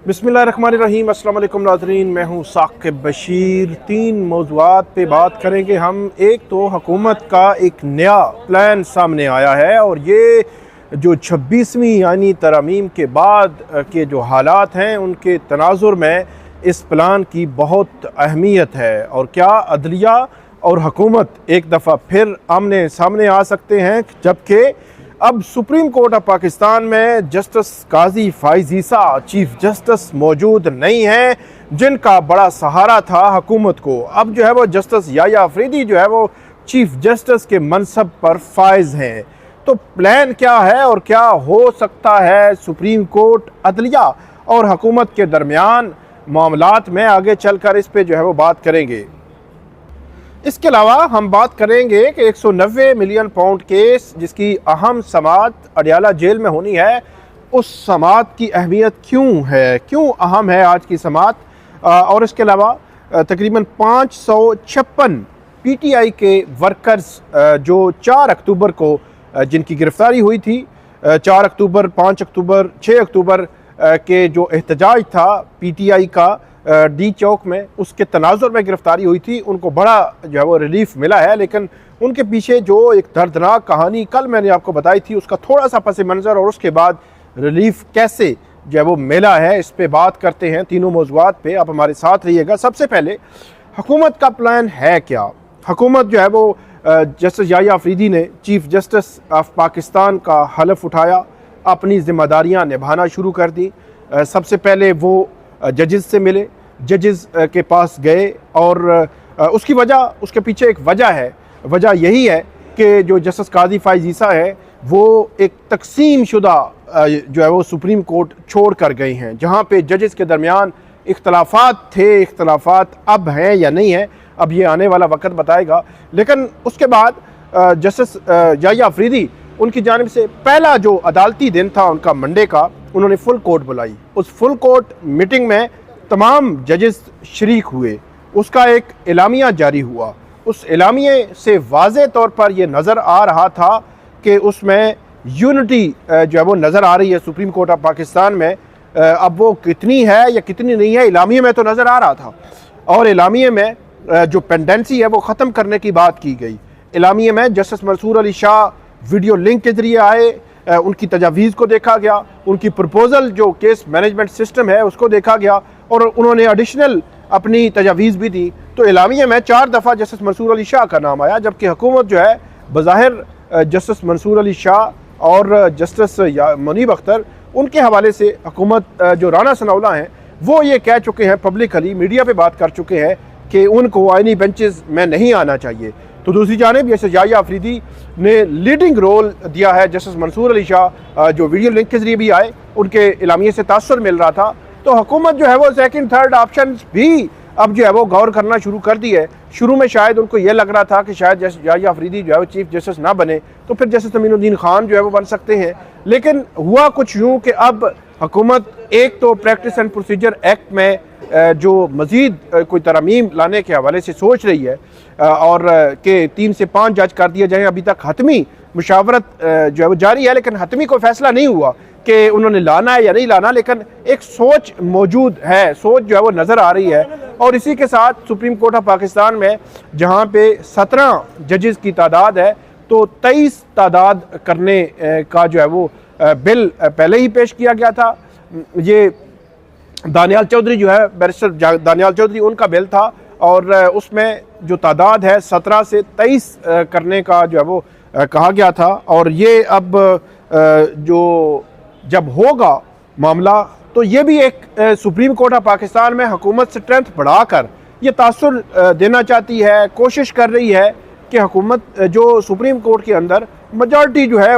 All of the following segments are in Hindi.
बिस्मिल्लाहिर्रहमानिर्रहीम। अस्सलाम वालेकुम नाज़रीन, मैं हूँ साकिब बशीर। 3 मौज़ूआत पे बात करेंगे हम। एक तो हुकूमत का एक नया प्लान सामने आया है और ये जो 26वीं यानी तरमीम के बाद के जो हालात हैं उनके तनाजुर में इस प्लान की बहुत अहमियत है। और क्या अदलिया और हुकूमत एक दफ़ा फिर आमने सामने आ सकते हैं, जबकि अब सुप्रीम कोर्ट ऑफ पाकिस्तान में जस्टिस काजी फ़ाइज़ ईसा चीफ जस्टिस मौजूद नहीं हैं, जिनका बड़ा सहारा था हुकूमत को। अब जो है वो जस्टिस याह्या अफरीदी जो है वो चीफ जस्टिस के मनसब पर फाइज हैं। तो प्लान क्या है और क्या हो सकता है सुप्रीम कोर्ट, अदलिया और हुकूमत के दरमियान मामलात में, आगे चलकर इस पे जो है वो बात करेंगे। इसके अलावा हम बात करेंगे कि 190 मिलियन पाउंड केस जिसकी अहम समात अडियाला जेल में होनी है, उस समात की अहमियत क्यों है, क्यों अहम है आज की समात। और इसके अलावा तकरीबन 556 पीटीआई के वर्कर्स जो 4 अक्टूबर को जिनकी गिरफ्तारी हुई थी, 4 अक्टूबर, 5 अक्टूबर, 6 अक्टूबर के जो एहतजाज था पीटीआई का डी चौक में, उसके तनाजुर में गिरफ्तारी हुई थी, उनको बड़ा जो है वो रिलीफ मिला है। लेकिन उनके पीछे जो एक दर्दनाक कहानी कल मैंने आपको बताई थी, उसका थोड़ा सा पस मंज़र और उसके बाद रिलीफ कैसे जो है वो मिला है, इस पे बात करते हैं। तीनों मौज़ूआत पे आप हमारे साथ रहिएगा। सबसे पहले हुकूमत का प्लान है क्या। हुकूमत जो है वो जस्टिस याह्या अफरीदी ने चीफ जस्टिस ऑफ पाकिस्तान का हलफ उठाया, अपनी ज़िम्मेदारियाँ निभाना शुरू कर दी। सबसे पहले वो जजेस से मिले, जजेस के पास गए और उसकी वजह, उसके पीछे एक वजह है। वजह यही है कि जो जस्टिस काजी फ़ाइज़ ईसा है वो एक तकसीम शुदा जो है वो सुप्रीम कोर्ट छोड़ कर गए हैं, जहाँ पे जजेस के दरमियान इख्तलाफात थे। इख्तलाफात अब हैं या नहीं है, अब ये आने वाला वक्त बताएगा। लेकिन उसके बाद जस्टिस याह्या अफरीदी, उनकी जानिब से पहला जो अदालती दिन था उनका मंडे का, उन्होंने फुल कोर्ट बुलाई। उस फुल कोर्ट मीटिंग में तमाम जजेस शरीक हुए, उसका एक एलामिया जारी हुआ। उस एलामिये से वाज़े तौर पर यह नज़र आ रहा था कि उसमें यूनिटी जो है वो नज़र आ रही है सुप्रीम कोर्ट ऑफ पाकिस्तान में। अब वो कितनी है या कितनी नहीं है, एलामिये में तो नज़र आ रहा था। और एलामिये में जो पेंडेंसी है वो ख़त्म करने की बात की गई। एलामिये में justice Mansoor Ali Shah video link के ज़रिए आए, उनकी तजावीज़ को देखा गया, उनकी प्रपोज़ल जो केस मैनेजमेंट सिस्टम है उसको देखा गया और उन्होंने एडिशनल अपनी तजावीज़ भी दी। तो एलामिया में 4 दफ़ा जस्टिस मंसूर अली शाह का नाम आया, जबकि हुकूमत जो है बज़ाहिर जस्टिस मंसूर अली शाह और जस्टिस मुनीब अख्तर, उनके हवाले से हुकूमत जो राना सनाउल्लाह हैं वो ये कह चुके हैं, पब्लिकली मीडिया पर बात कर चुके हैं कि उनको आइनी बेंचेस में नहीं आना चाहिए। तो दूसरी जानिब जस्टिस याह्या अफरीदी ने लीडिंग रोल दिया है। जस्टिस मंसूर अली शाह जो वीडियो लिंक के जरिए भी आए, उनके इलामिये से तासुर मिल रहा था। तो हुकूमत जो है वो सेकंड थर्ड ऑप्शन भी अब जो है वो गौर करना शुरू कर दी है। शुरू में शायद उनको ये लग रहा था कि शायद जस्टिस याह्या अफरीदी जो है वो चीफ जस्टिस ना बने तो फिर जस्टिस अमीनुद्दीन खान जो है वो बन सकते हैं। लेकिन हुआ कुछ यूँ कि अब हुकूमत एक तो प्रैक्टिस एंड प्रोसीजर एक्ट में जो मज़ीद कोई तरमीम लाने के हवाले से सोच रही है और के 3 से 5 जज कर दिए जाएँ। अभी तक हतमी मुशावरत जो है वो जारी है, लेकिन हतमी कोई फैसला नहीं हुआ कि उन्होंने लाना है या नहीं लाना। लेकिन एक सोच मौजूद है, सोच जो है वो नज़र आ रही है। और इसी के साथ सुप्रीम कोर्ट ऑफ पाकिस्तान में जहाँ पे 17 जजेस की तादाद है, तो 23 तादाद करने का जो है वो बिल पहले ही पेश किया गया था। ये दानियाल चौधरी जो है, बैरिस्टर दानियाल चौधरी, उनका बिल था और उसमें जो तादाद है 17 से 23 करने का जो है वो कहा गया था। और ये अब जो जब होगा मामला, तो ये भी एक सुप्रीम कोर्ट ऑफ पाकिस्तान में हुकूमत स्ट्रेंथ बढ़ाकर ये तासुर देना चाहती है, कोशिश कर रही है कि हुकूमत जो सुप्रीम कोर्ट के अंदर मेजॉरिटी जो है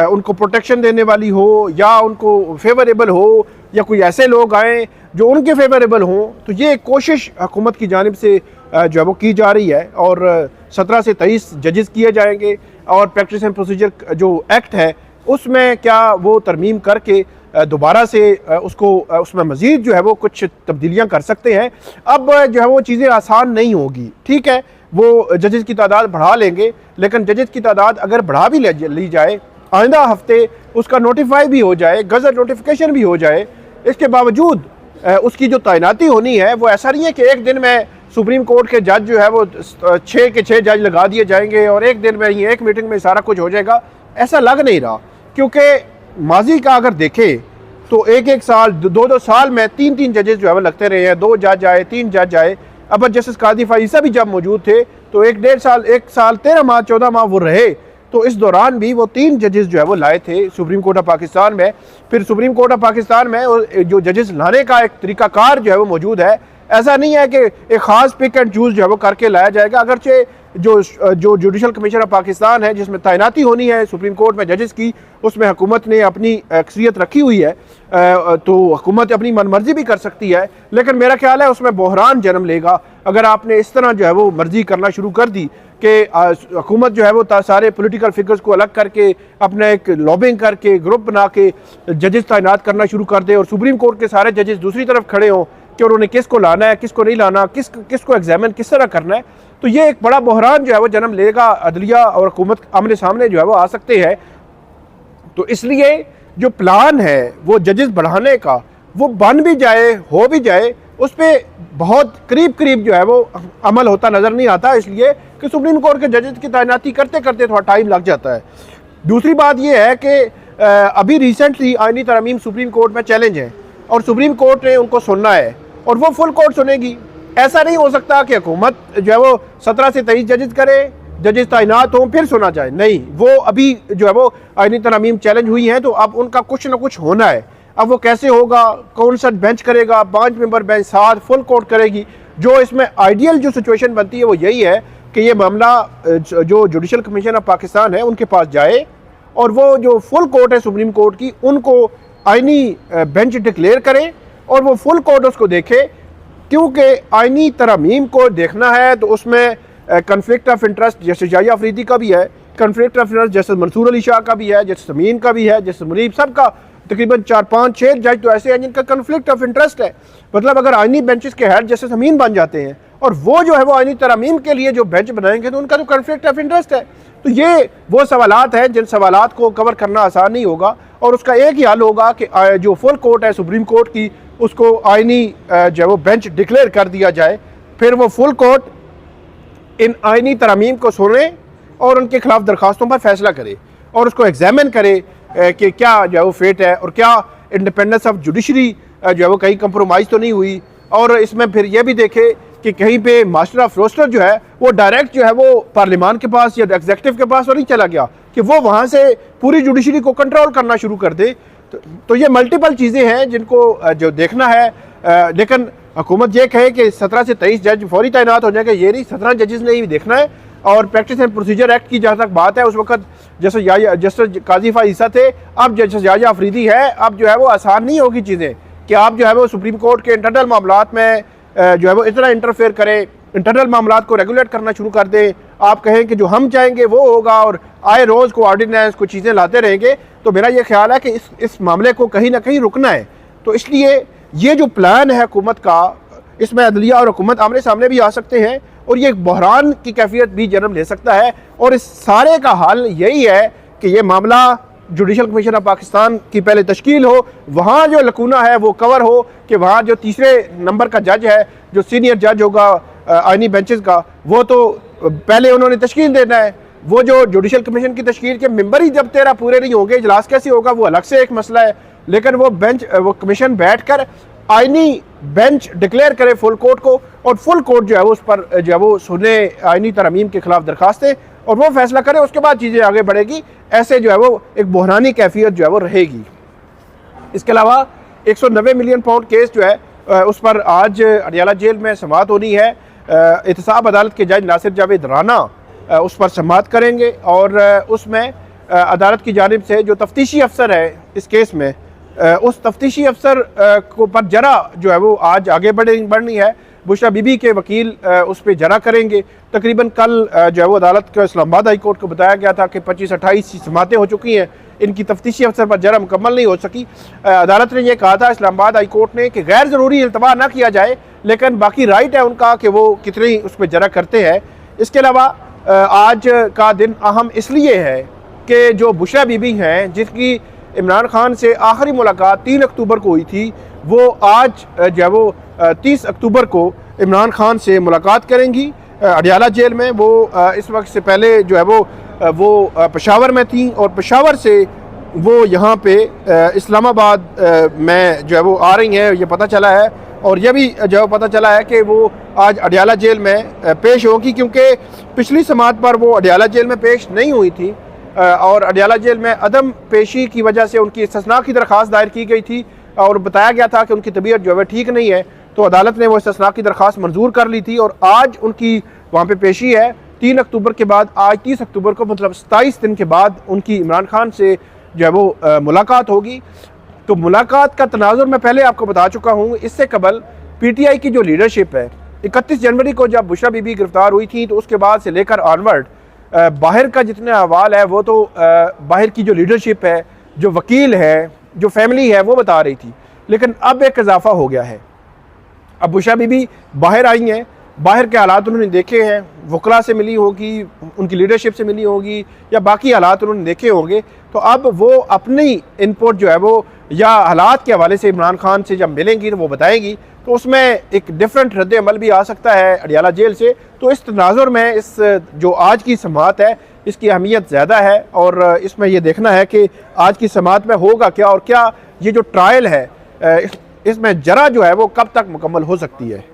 उनको प्रोटेक्शन देने वाली हो या उनको फेवरेबल हो, या कोई ऐसे लोग आएँ जो उनके फेवरेबल हों। तो ये कोशिश हुकूमत की जानिब से जो है वो की जा रही है। और 17 से 23 जजेस किए जाएंगे और प्रैक्टिस एंड प्रोसीजर जो एक्ट है उसमें क्या वो तरमीम करके दोबारा से उसको उसमें मज़ीद जो है वो कुछ तब्दीलियाँ कर सकते हैं। अब जो है वो चीज़ें आसान नहीं होगी, ठीक है, वो जजेस की तादाद बढ़ा लेंगे, लेकिन जजेस की तादाद अगर बढ़ा भी ली जाए, आइंदा हफ्ते उसका नोटिफाई भी हो जाए, गज़ट नोटिफिकेशन भी हो जाए, इसके बावजूद उसकी जो तैनाती होनी है वो ऐसा नहीं है कि एक दिन में सुप्रीम कोर्ट के जज जो है वो 6 के 6 जज लगा दिए जाएंगे और एक दिन में ही एक मीटिंग में सारा कुछ हो जाएगा। ऐसा लग नहीं रहा, क्योंकि माजी का अगर देखें तो एक एक साल 2-2 साल में 3-3 जजेस जो है वो लगते रहे हैं। 2 जज आए, 3 जज आए। अब जस्टिस कादी फाइसा भी जब मौजूद थे तो 1 साल 13 माह 14 माह वो रहे, तो इस दौरान भी वो 3 जजेस जो है वो लाए थे सुप्रीम कोर्ट ऑफ पाकिस्तान में। फिर सुप्रीम कोर्ट ऑफ पाकिस्तान में जो जजेस लाने का एक तरीकाकार जो है वो मौजूद है। ऐसा नहीं है कि एक ख़ास पिक एंड चूज़ जो है वो करके लाया जाएगा। अगरचे जो जुडिशल कमीशन ऑफ पाकिस्तान है जिसमें तैनाती होनी है सुप्रीम कोर्ट में जजेस की, उसमें हुकूमत ने अपनी अक्सरियत रखी हुई है, तो हुकूमत अपनी मनमर्जी भी कर सकती है। लेकिन मेरा ख्याल है उसमें बहरान जन्म लेगा अगर आपने इस तरह जो है वो मर्जी करना शुरू कर दी कि हुकूमत जो है वो सारे पॉलिटिकल फिगर्स को अलग करके अपना एक लॉबिंग करके ग्रुप बना के जजेस तैनात करना शुरू कर दे और सुप्रीम कोर्ट के सारे जजेस दूसरी तरफ खड़े हों कि उन्होंने किसको लाना है, किसको नहीं लाना, किसको एग्जामिन किस तरह करना है। तो ये एक बड़ा बहरान जो है वो जन्म लेगा, अदलिया और हुकूमत आमने सामने जो है वो आ सकते हैं। तो इसलिए जो प्लान है वो जजेस बढ़ाने का वो बन भी जाए, हो भी जाए, उस पर बहुत करीब करीब जो है वो अमल होता नज़र नहीं आता, इसलिए कि सुप्रीम कोर्ट के जजेस की तैनाती करते करते थोड़ा टाइम लग जाता है। दूसरी बात ये है कि अभी रिसेंटली आईनी तरमीम सुप्रीम कोर्ट में चैलेंज है और सुप्रीम कोर्ट ने उनको सुनना है और वो फुल कोर्ट सुनेगी। ऐसा नहीं हो सकता कि हुकूमत जो है वो 17 से 23 जजेस करे, जजेस तैनात हों फिर सुना जाए। नहीं, वो अभी जो है वो आईनी तरमीम चैलेंज हुई हैं तो अब उनका कुछ ना कुछ होना है। अब वो कैसे होगा, कौन सा बेंच करेगा, 5 मेंबर बेंच 7 फुल कोर्ट करेगी। जो इसमें आइडियल जो सिचुएशन बनती है वो यही है कि ये मामला जो जुडिशल कमीशन ऑफ पाकिस्तान है उनके पास जाए और वो जो फुल कोर्ट है सुप्रीम कोर्ट की उनको आईनी बेंच डिक्लेयर करें और वो फुल कोर्ट उसको देखे, क्योंकि आईनी तरमीम को देखना है तो उसमें conflict of interest justice Yahya Afridi का भी है, conflict of interest justice Mansoor Ali Shah का भी है, जस्टिस अमीन का भी है, जस्टिस मुनीब, सबका तकरीबन 4-5-6 जज तो ऐसे हैं जिनका कन्फ्लिक्ट ऑफ इंटरेस्ट है। मतलब अगर आईनी बेंचेस के हेड जस्टिस अमीन बन जाते हैं और वो जो है वो आईनी तरमीम के लिए जो बेंच बनाएंगे तो उनका तो कन्फ्लिक्ट ऑफ इंटरेस्ट है। तो ये वो सवालात हैं जिन सवालात को कवर करना आसान नहीं होगा और उसका एक ही हल होगा कि जो फुल कोर्ट है सुप्रीम कोर्ट की उसको आईनी जो है वो बेंच डिक्लेयर कर दिया जाए। फिर वो फुल कोर्ट इन आईनी तरमीम को सुने और उनके खिलाफ दरखास्तों पर फैसला करे और उसको एग्जामिन करे कि क्या जो है वो फेट है और क्या इंडिपेंडेंस ऑफ जुडिशरी जो है वो कहीं कंप्रोमाइज़ तो नहीं हुई। और इसमें फिर यह भी देखे कि कहीं पे मास्टर ऑफ रोस्टर जो है वो डायरेक्ट जो है वो पार्लियामान के पास या एग्जीक्यूटिव के पास तो नहीं चला गया कि वो वहाँ से पूरी जुडिशरी को कंट्रोल करना शुरू कर दे। तो ये मल्टीपल चीज़ें हैं जिनको जो देखना है। लेकिन हुकूमत ये कहे कि 17 से 23 जज फौरी तैनात हो जाएंगे, ये नहीं, 17 जजेस ने ही देखना है। और प्रैक्टिस एंड प्रोसीजर एक्ट की जहाँ तक बात है उस वक्त जस्टिस काजी फाइसा थे, अब जस्टिस जाहिया अफरीदी है। अब जो है वो आसान नहीं होगी चीज़ें कि आप जो है वो सुप्रीम कोर्ट के इंटरनल मामलात में जो है वो इतना इंटरफेयर करें, इंटरनल मामलात को रेगुलेट करना शुरू कर दें। आप कहें कि जो हम चाहेंगे वो होगा और आए रोज़ को ऑर्डिनेंस को चीज़ें लाते रहेंगे। तो मेरा ये ख्याल है कि इस मामले को कहीं ना कहीं रुकना है। तो इसलिए ये जो प्लान है हुकूमत का, इसमें अदलिया और हुकूमत आमने सामने भी आ सकते हैं और ये एक बहरान की कैफियत भी जन्म ले सकता है। और इस सारे का हल यही है कि ये मामला जुडिशल कमीशन ऑफ पाकिस्तान की पहले तश्कील हो, वहाँ जो लकूना है वो कवर हो कि वहाँ जो तीसरे नंबर का जज है, जो सीनियर जज होगा आईनी बेंचेस का, वो तो पहले उन्होंने तश्कील देना है। वो जो जुडिशल कमीशन की तश्कील के मेंबर ही जब 13 पूरे नहीं होंगे, इजलास कैसे होगा, वो अलग से एक मसला है। लेकिन वो कमीशन बैठ कर आईनी बेंच डिक्लेयर करे फुल कोर्ट को और फुल कोर्ट जो है वो उस पर जो है वो सुने आईनी तरमीम के खिलाफ दरखास्तें और वो फैसला करे, उसके बाद चीज़ें आगे बढ़ेगी। ऐसे जो है वो एक बहरानी कैफियत जो है वो रहेगी। इसके अलावा 190 मिलियन पाउंड केस जो है उस पर आज अडियाला जेल में समाअत होनी है। एहतसाब अदालत के जज नासिर जावेद राना उस पर समाअत करेंगे और उसमें अदालत की जानिब से जो तफ्तीशी अफसर है इस केस में, उस तफ्तीशी अफसर को पर जरा जो है वो आज आगे बढ़नी है। बुशरा बीबी के वकील उस पर जरा करेंगे। तकरीबन कल जो है वो अदालत को इस्लामाबाद हाई कोर्ट को बताया गया था कि 25-28 समातें हो चुकी हैं, इनकी तफ्तीशी अफसर पर जरा मुकम्मल नहीं हो सकी। अदालत ने यह कहा था इस्लामाबाद हाई कोर्ट ने कि गैर ज़रूरी इल्तवा ना किया जाए, लेकिन बाकी राइट है उनका कि वो कितनी उस पर जरा करते हैं। इसके अलावा आज का दिन अहम इसलिए है कि जो बुशरा बीबी हैं जिसकी इमरान खान से आखिरी मुलाकात 3 अक्टूबर को हुई थी, वो आज जो है वो 30 अक्टूबर को इमरान खान से मुलाकात करेंगी अडियाला जेल में। वो इस वक्त से पहले जो है वो पेशावर में थी और पेशावर से वो यहाँ पे इस्लामाबाद में जो है वो आ रही हैं, ये पता चला है। और यह भी जो है पता चला है कि वो आज अडियाला जेल में पेश होगी, क्योंकि पिछली समात पर वो अडियाला जेल में पेश नहीं हुई थी और अडियाला जेल में अदम पेशी की वजह से उनकी इस्तिस्ना की दरख्वास्त दायर की गई थी और बताया गया था कि उनकी तबीयत जो है ठीक नहीं है, तो अदालत ने वो इस्तिस्ना की दरख्वास्त मंजूर कर ली थी और आज उनकी वहाँ पे पेशी है 3 अक्टूबर के बाद। आज 30 अक्टूबर को मतलब 27 दिन के बाद उनकी इमरान खान से जो है वो मुलाकात होगी। तो मुलाकात का तनाजुर मैं पहले आपको बता चुका हूँ। इससे कबल PTI की जो लीडरशिप है, 31 जनवरी को जब बुशरा बीबी गिरफ्तार हुई थी तो उसके बाद से लेकर ऑनवर्ड बाहर का जितना अहवाल है वो तो बाहर की जो लीडरशिप है, जो वकील है, जो फैमिली है, वो बता रही थी। लेकिन अब एक इजाफा हो गया है। अब बुशरा बीबी बाहर आई हैं, बाहर के हालात उन्होंने देखे हैं, वकला से मिली होगी, उनकी लीडरशिप से मिली होगी या बाकी हालात उन्होंने देखे होंगे, तो अब वो अपनी इनपुट जो है वो या हालात के हवाले से इमरान खान से जब मिलेंगी तो वो बताएंगी, तो उसमें एक डिफरेंट रद्द अमल भी आ सकता है अडियाला जेल से। तो इस तनाजुर में इस जो आज की समात है इसकी अहमियत ज़्यादा है और इसमें यह देखना है कि आज की समात में होगा क्या और क्या ये जो ट्रायल है इसमें जरा जो है वो कब तक मुकम्मल हो सकती है।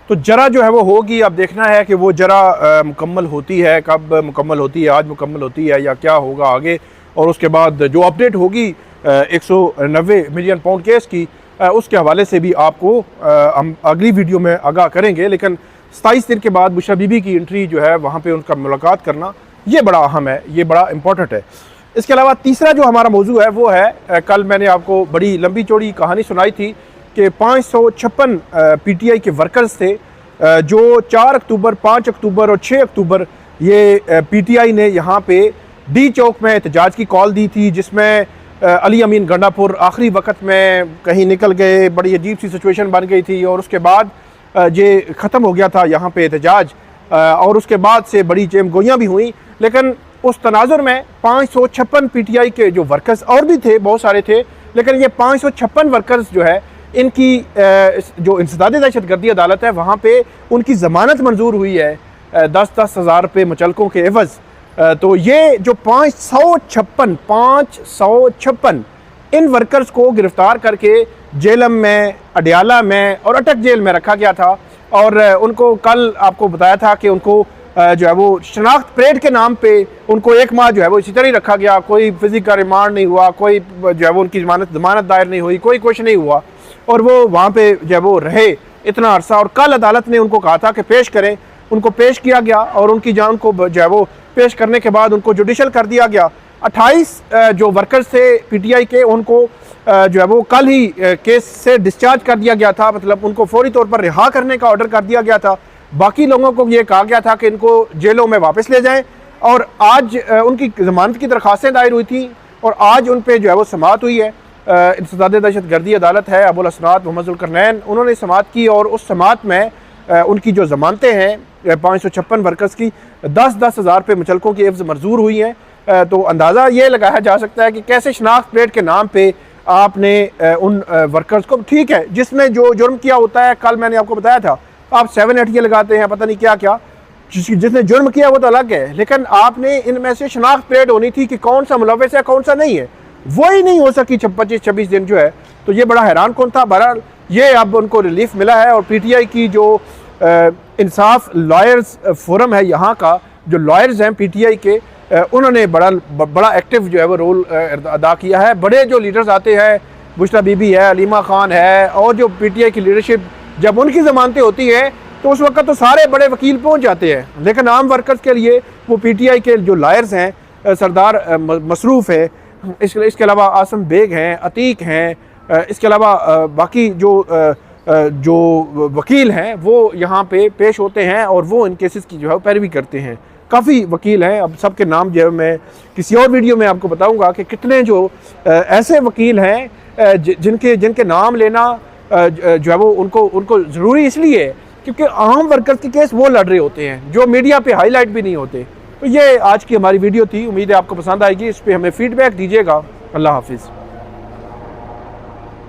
तो जरा जो है वो होगी, अब देखना है कि वो जरा मुकम्मल होती है, कब मुकम्मल होती है, आज मुकम्मल होती है या क्या होगा आगे। और उसके बाद जो अपडेट होगी 190 मिलियन पाउंड केस की, उसके हवाले से भी आपको हम अगली वीडियो में आगाह करेंगे। लेकिन 27 दिन के बाद बुशरा बीबी की एंट्री जो है वहाँ पे उनका मुलाकात करना ये बड़ा अहम है, ये बड़ा इम्पोर्टेंट है। इसके अलावा तीसरा जो हमारा मौजू है वो है, कल मैंने आपको बड़ी लंबी चौड़ी कहानी सुनाई थी कि 556 PTI के वर्कर्स थे जो 4 अक्टूबर, 5 अक्टूबर और 6 अक्टूबर ये PTI ने यहाँ पे डी चौक में एहतजाज की कॉल दी थी, जिसमें अली अमीन गंडापुर आखिरी वक्त में कहीं निकल गए, बड़ी अजीब सी सिचुएशन बन गई थी और उसके बाद ये ख़त्म हो गया था यहाँ पे एहतजाज और उसके बाद से बड़ी चेमगोइयाँ भी हुई। लेकिन उस तनाजुर में 556 PTI के जो वर्कर्स और भी थे, बहुत सारे थे, लेकिन ये 556 वर्कर्स जो है इनकी जो इंसदाद दहशत गर्दी अदालत है वहाँ पे उनकी ज़मानत मंजूर हुई है 10-10 हज़ार रुपये मुचलकों के एवज़। तो ये जो 556 इन वर्कर्स को गिरफ़्तार करके जेलम में, अडियाला में और अटक जेल में रखा गया था और उनको कल आपको बताया था कि उनको जो है वो शनाख्त परेड के नाम पे उनको 1 माह जो है वो इसी तरह ही रखा गया, कोई फिजिकल रिमांड नहीं हुआ, कोई जो है वो उनकी ज़मानत दायर नहीं हुई, कोई कुछ नहीं हुआ और वो वहाँ पे जो है वो रहे इतना अरसा। और कल अदालत ने उनको कहा था कि पेश करें, उनको पेश किया गया और उनकी जान को जो है वो पेश करने के बाद उनको जुडिशल कर दिया गया। 28 जो वर्कर्स थे PTI के, उनको जो है वो कल ही केस से डिस्चार्ज कर दिया गया था, मतलब उनको फौरी तौर पर रिहा करने का ऑर्डर कर दिया गया था। बाकी लोगों को ये कहा गया था कि इनको जेलों में वापस ले जाएं और आज उनकी ज़मानत की दरख्वास्तें दायर हुई थी और आज उन पर जो है वो समात हुई है। इंसदाद दहशत गर्दी अदालत है, अबुल असनाद मोहम्मद ज़ुल्करनैन, उन्होंने समात की और उस समात में उनकी जो ज़मानतें हैं 556 वर्कर्स की 10-10 हज़ार रुपये मुचलकों की एवज़ मंजूर हुई हैं। तो अंदाज़ा ये लगाया जा सकता है कि कैसे शनाख्त प्लेट के नाम पे आपने उन वर्कर्स को, ठीक है जिसने जो जुर्म किया होता है, कल मैंने आपको बताया था आप 7-8 लगाते हैं, पता नहीं क्या क्या, जिसने जुर्म किया वो तो अलग है, लेकिन आपने इनमें से शनाख्त प्लेट होनी थी कि कौन सा मुलव्वस है कौन सा नहीं है, वो ही नहीं हो सकी 25-26 दिन जो है। तो ये बड़ा हैरान कौन था। बहरहाल ये अब उनको रिलीफ मिला है और PTI की जो इंसाफ लॉयर्स फोरम है, यहाँ का जो लॉयर्स हैं PTI के, उन्होंने बड़ा एक्टिव जो है वो रोल अदा किया है। बड़े जो लीडर्स आते हैं, बुशरा बीबी है, अलीमा खान है और जो PTI की लीडरशिप, जब उनकी ज़मानतें होती हैं तो उस वक्त तो सारे बड़े वकील पहुंच जाते हैं, लेकिन आम वर्कर्स के लिए वो PTI के जो लॉयर्स हैं, सरदार मसरूफ़ है, इसके अलावा आसम बेग हैं, अतीक हैं, इसके अलावा बाकी जो वकील हैं वो यहाँ पे पेश होते हैं और वो इन केसेस की जो है पैरवी करते हैं। काफ़ी वकील हैं, अब सबके नाम जो है मैं किसी और वीडियो में आपको बताऊंगा कि कितने जो ऐसे वकील हैं जिनके नाम लेना जो है वो उनको ज़रूरी इसलिए है क्योंकि आम वर्कर्स के केस वो लड़ रहे होते हैं जो मीडिया पे हाईलाइट भी नहीं होते। तो ये आज की हमारी वीडियो थी, उम्मीद है आपको पसंद आएगी। इस पर हमें फीडबैक दीजिएगा। अल्लाह हाफिज़।